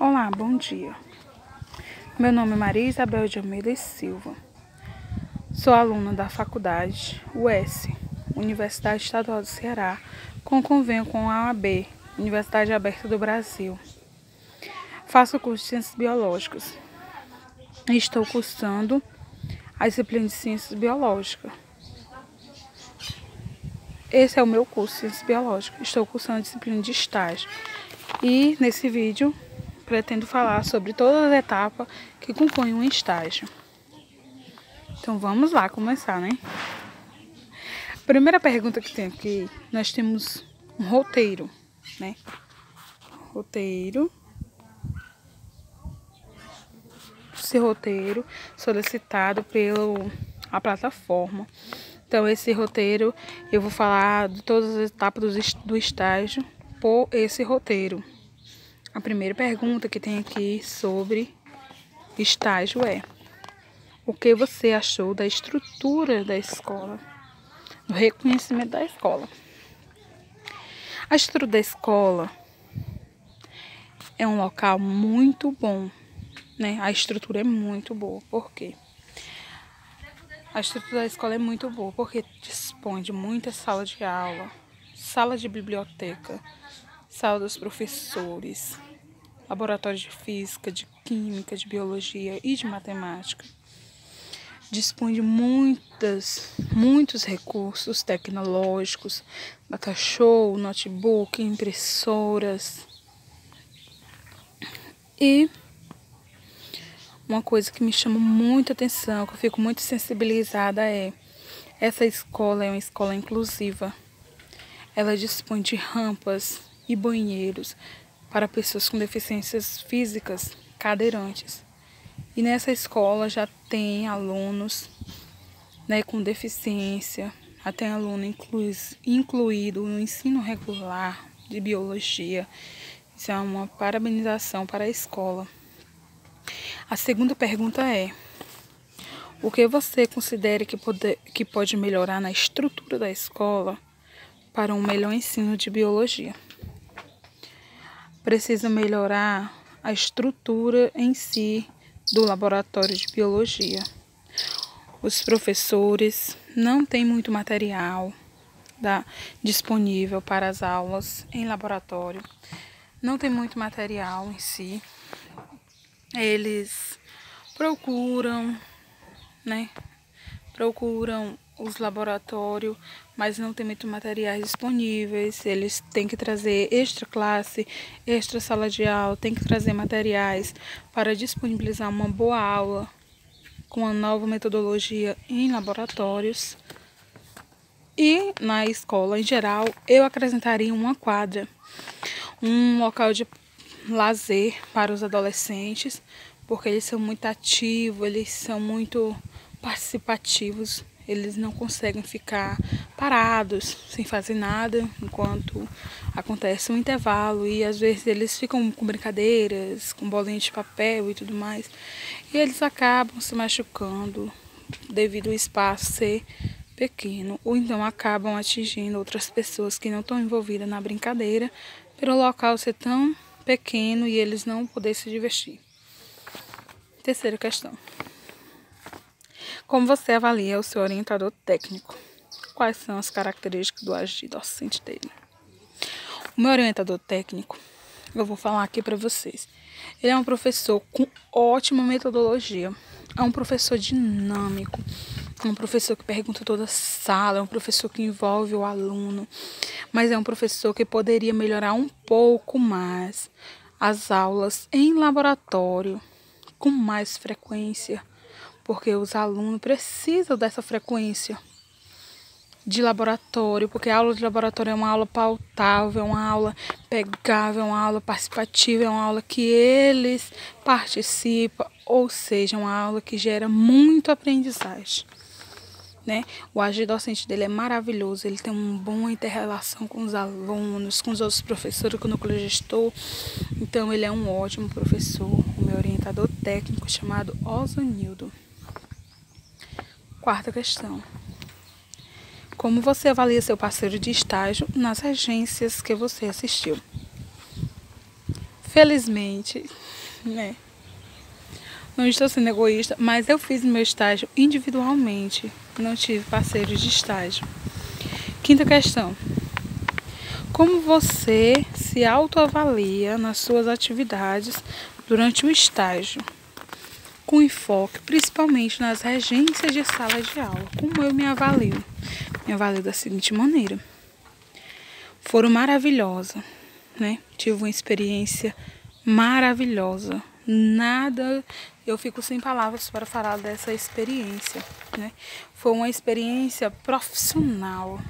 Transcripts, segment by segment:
Olá, bom dia. Meu nome é Maria Isabel de Almeida e Silva. Sou aluna da faculdade UES, Universidade Estadual do Ceará, com convênio com a UAB, Universidade Aberta do Brasil. Faço o curso de Ciências Biológicas e estou cursando a disciplina de Ciências Biológicas. Esse é o meu curso de Ciências Biológicas. Estou cursando a disciplina de estágio. E nesse vídeo pretendo falar sobre todas as etapas que compõem um estágio. Então vamos lá começar, né? Primeira pergunta que tem aqui, nós temos um roteiro, né? Roteiro. Esse roteiro solicitado pela plataforma. Então esse roteiro eu vou falar de todas as etapas do estágio por esse roteiro. A primeira pergunta que tem aqui sobre estágio é: o que você achou da estrutura da escola, do reconhecimento da escola? A estrutura da escola é um local muito bom, né? A estrutura é muito boa. Por quê? A estrutura da escola é muito boa porque dispõe de muitas salas de aula, sala de biblioteca, sala dos professores, laboratórios de física, de química, de biologia e de matemática. Dispõe de muitos recursos tecnológicos, data show, notebook, impressoras. E uma coisa que me chama muita atenção, que eu fico muito sensibilizada essa escola é uma escola inclusiva. Ela dispõe de rampas e banheiros para pessoas com deficiências físicas, cadeirantes. E nessa escola já tem alunos, né, com deficiência, já tem aluno incluído no ensino regular de biologia. Isso é uma parabenização para a escola. A segunda pergunta é: o que você considera que pode melhorar na estrutura da escola para um melhor ensino de biologia? Precisa melhorar a estrutura em si do laboratório de biologia. Os professores não têm muito material disponível para as aulas em laboratório. Não tem muito material em si. Eles procuram os laboratórios, mas não tem muito materiais disponíveis. Eles têm que trazer extra classe, extra sala de aula, tem que trazer materiais para disponibilizar uma boa aula com uma nova metodologia em laboratórios. E na escola em geral, eu acrescentaria uma quadra, um local de lazer para os adolescentes, porque eles são muito ativos, eles são muito participativos, eles não conseguem ficar parados sem fazer nada enquanto acontece um intervalo, e às vezes eles ficam com brincadeiras, com bolinha de papel e tudo mais, e eles acabam se machucando devido ao espaço ser pequeno, ou então acabam atingindo outras pessoas que não estão envolvidas na brincadeira pelo local ser tão pequeno e eles não poderem se divertir. Terceira questão: como você avalia o seu orientador técnico? Quais são as características do agir docente dele? O meu orientador técnico, eu vou falar aqui para vocês. Ele é um professor com ótima metodologia. É um professor dinâmico. É um professor que pergunta toda a sala. É um professor que envolve o aluno. Mas é um professor que poderia melhorar um pouco mais as aulas em laboratório, com mais frequência, porque os alunos precisam dessa frequência de laboratório, porque a aula de laboratório é uma aula pautável, é uma aula pegável, é uma aula participativa, é uma aula que eles participam, ou seja, uma aula que gera muito aprendizagem, né? O agir docente dele é maravilhoso, ele tem uma boa inter-relação com os alunos, com os outros professores, com o núcleo gestor. Então ele é um ótimo professor, o meu orientador técnico chamado Osonildo. Quarta questão: como você avalia seu parceiro de estágio nas agências que você assistiu? Felizmente, né? Não estou sendo egoísta, mas eu fiz meu estágio individualmente. Não tive parceiros de estágio. Quinta questão. Como você se autoavalia nas suas atividades durante o estágio? Com enfoque principalmente nas regências de sala de aula. Como eu me avalio? Me avalio da seguinte maneira. Foram maravilhosas, né? Tive uma experiência maravilhosa. Nada, eu fico sem palavras para falar dessa experiência, né? Foi uma experiência profissional.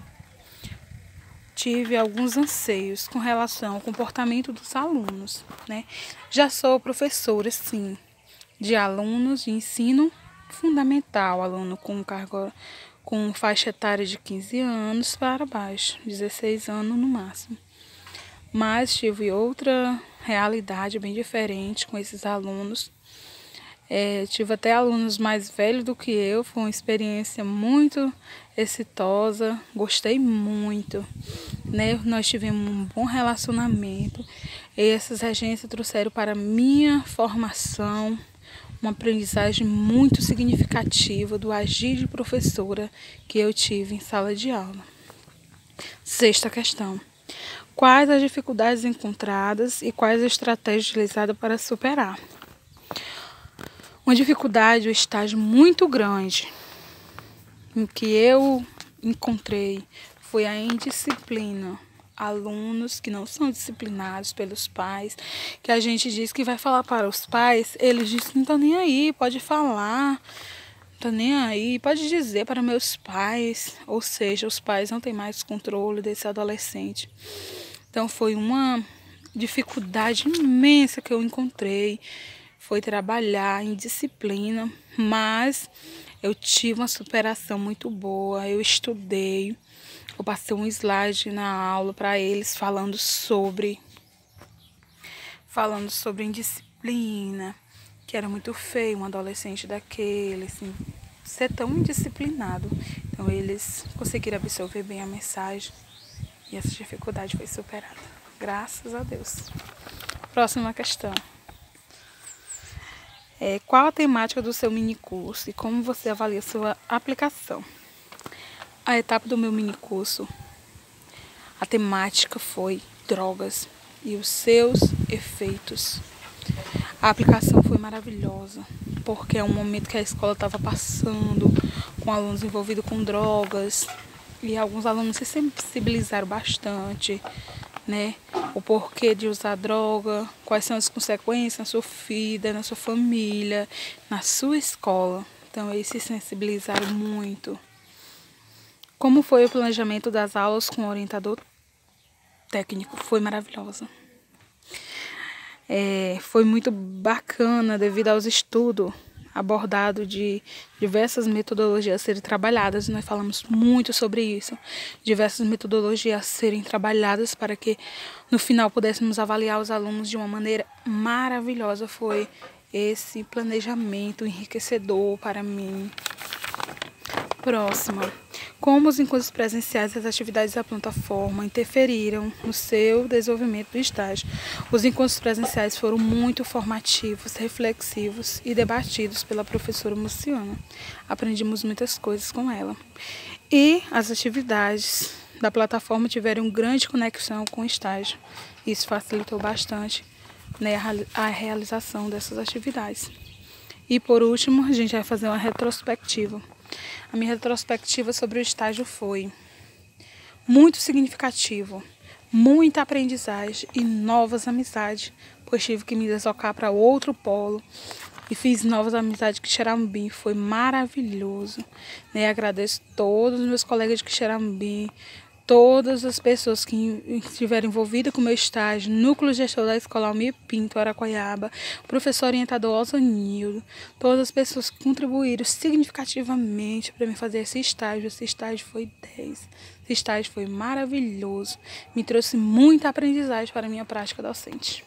Tive alguns anseios com relação ao comportamento dos alunos, né? Já sou professora, sim, de alunos de ensino fundamental, aluno com faixa etária de 15 anos para baixo, 16 anos no máximo. Mas tive outra realidade bem diferente com esses alunos. Tive até alunos mais velhos do que eu, foi uma experiência muito exitosa, gostei muito, né? Nós tivemos um bom relacionamento e essas regências trouxeram para minha formação uma aprendizagem muito significativa do agir de professora que eu tive em sala de aula. Sexta questão. Quais as dificuldades encontradas e quais as estratégias utilizadas para superar? Uma dificuldade, um estágio muito grande em que eu encontrei foi a indisciplina. Alunos que não são disciplinados pelos pais, que a gente diz que vai falar para os pais, eles dizem que não estão nem aí, pode falar, não estão nem aí, pode dizer para meus pais, ou seja, os pais não têm mais controle desse adolescente. Então foi uma dificuldade imensa que eu encontrei, foi trabalhar em disciplina, mas eu tive uma superação muito boa, eu estudei, eu passei um slide na aula para eles falando sobre indisciplina, que era muito feio um adolescente daquele, assim, ser tão indisciplinado. Então eles conseguiram absorver bem a mensagem e essa dificuldade foi superada. Graças a Deus. Próxima questão. Qual a temática do seu minicurso e como você avalia sua aplicação? A etapa do meu minicurso, a temática foi drogas e os seus efeitos. A aplicação foi maravilhosa, porque é um momento que a escola estava passando com alunos envolvidos com drogas e alguns alunos se sensibilizaram bastante, né? O porquê de usar droga, quais são as consequências na sua vida, na sua família, na sua escola. Então eles se sensibilizaram muito. Como foi o planejamento das aulas com o orientador técnico? Foi maravilhosa. Foi muito bacana devido aos estudos abordados de diversas metodologias a serem trabalhadas. Nós falamos muito sobre isso. Diversas metodologias a serem trabalhadas para que no final pudéssemos avaliar os alunos de uma maneira maravilhosa. Foi esse planejamento enriquecedor para mim. Próxima. Como os encontros presenciais e as atividades da plataforma interferiram no seu desenvolvimento do estágio? Os encontros presenciais foram muito formativos, reflexivos e debatidos pela professora Luciana. Aprendimos muitas coisas com ela. E as atividades da plataforma tiveram grande conexão com o estágio. Isso facilitou bastante, né, a realização dessas atividades. E por último, a gente vai fazer uma retrospectiva. A minha retrospectiva sobre o estágio foi muito significativo, muita aprendizagem e novas amizades, pois tive que me deslocar para outro polo e fiz novas amizades de Quixeramobim, foi maravilhoso, né? Agradeço todos os meus colegas de Quixeramobim, todas as pessoas que estiveram envolvidas com o meu estágio, núcleo gestor da Escola Almir Pinto, Araquaiaba, professor orientador Osonildo, todas as pessoas que contribuíram significativamente para me fazer esse estágio. Esse estágio foi 10. Esse estágio foi maravilhoso, me trouxe muita aprendizagem para a minha prática docente.